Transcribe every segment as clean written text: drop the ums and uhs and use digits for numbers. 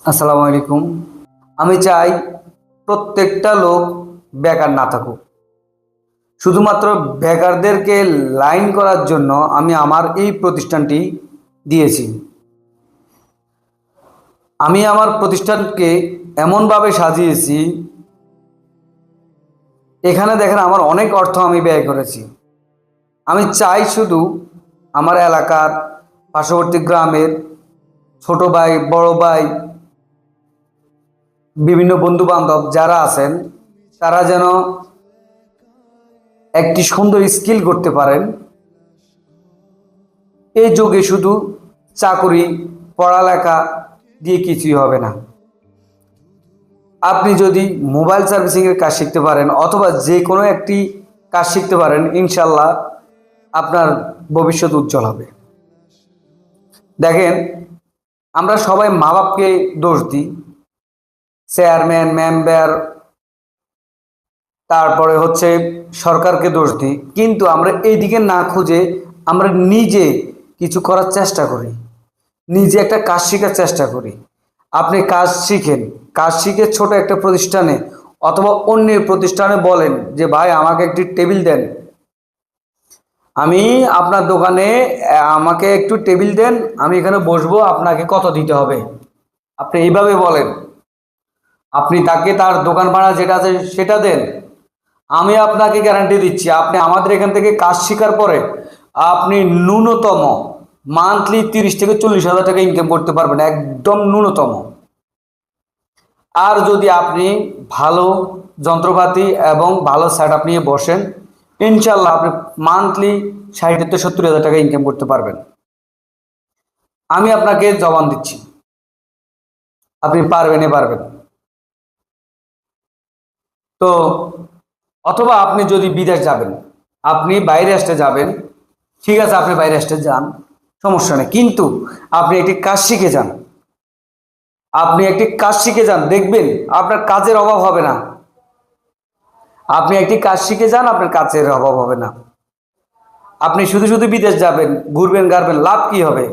আসসালামু আলাইকুম। আমি চাই প্রত্যেকটা লোক বেকার না থাকুক। শুধুমাত্র বেকারদেরকে লাইন করার জন্য আমি আমার এই প্রতিষ্ঠানটি দিয়েছি। আমি আমার প্রতিষ্ঠানকে এমনভাবে সাজিয়েছি, এখানে দেখেন আমার অনেক অর্থ আমি ব্যয় করেছি। আমি চাই শুধু আমার এলাকার পার্শ্ববর্তী গ্রামের ছোট ভাই, বড় ভাই, বিভিন্ন বন্ধু বান্ধব যারা আছেন তারা যেন একটি সুন্দর স্কিল করতে পারেন। এই যুগে শুধু চাকরি, পড়ালেখা দিয়ে কিছুই হবে না। আপনি যদি মোবাইল সার্ভিসিংয়ের কাজ শিখতে পারেন অথবা যে কোনো একটি কাজ শিখতে পারেন, ইনশাল্লাহ আপনার ভবিষ্যৎ উজ্জ্বল হবে। দেখেন, আমরা সবাই মা বাপকে দোষ দিই, চেয়ারম্যান, মেম্বার, তারপরে হচ্ছে সরকারকে দোষ দিই, কিন্তু আমরা এই দিকে না খুঁজে আমরা নিজে কিছু করার চেষ্টা করি, নিজে একটা কাজ শেখার চেষ্টা করি। আপনি কাজ শিখেন, কাজ শিখে ছোট একটা প্রতিষ্ঠানে অথবা অন্যের প্রতিষ্ঠানে বলেন যে ভাই আমাকে একটি টেবিল দেন, আমি আপনার দোকানে আমাকে একটু টেবিল দেন, আমি এখানে বসবো, আপনাকে কত দিতে হবে, আপনি এইভাবে বলেন। আপনি তাকে তার দোকান ভাড়া যেটা আছে সেটা দেন। আমি আপনাকে গ্যারান্টি দিচ্ছি, আপনি আমাদের এখান থেকে কাজ শেখার পরে আপনি ন্যূনতম মান্থলি 30 থেকে 40 হাজার টাকা ইনকাম করতে পারবেন, একদম ন্যূনতম। আর যদি আপনি ভালো যন্ত্রপাতি এবং ভালো সেট আপ নিয়ে বসেন, ইনশাল্লাহ আপনি মান্থলি 60 থেকে 70 হাজার টাকা ইনকাম করতে পারবেন। আমি আপনাকে জবান দিচ্ছি, আপনি পারবেনই পারবেন। তো অথবা আপনি যদি বিদেশ যাবেন, আপনি বাইরে আসতে যাবেন, ঠিক আছে, আপনি বাইরে আসতে যান, সমস্যা নেই, কিন্তু আপনি একটি কাজ শিখে যান। আপনি একটি কাজ শিখে যান, দেখবেন আপনার কাজের অভাব হবে না। আপনি একটি কাজ শিখে যান, আপনার কাজের অভাব হবে না। আপনি শুধু শুধু বিদেশ যাবেন, ঘুরবেন গাড়বেন, লাভ কি হবে?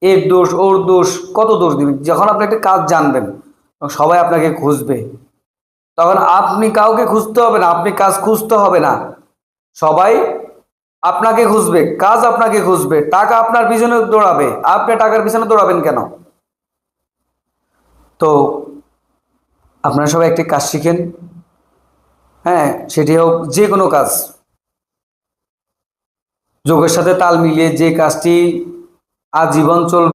এর দোষ ওর দোষ, কত দোষ দিবেন? যখন আপনি একটা কাজ জানবেন সবাই আপনাকে খুঁজবে, তখন আপনি কাউকে খুঁজতে হবে না, আপনি কাজ খুঁজতে হবে না, সবাই আপনাকে খুঁজবে, কাজ আপনাকে খুঁজবে, টাকা আপনার পিছনে দৌড়াবে। আপনি টাকার পিছনে দৌড়াবেন কেন? তো আপনারা সবাই একটি কাজ শিখেন, হ্যাঁ, সেটি হোক যে কোনো কাজ, যোগের সাথে তাল মিলিয়ে যে কাজটি আজীবন চলবে।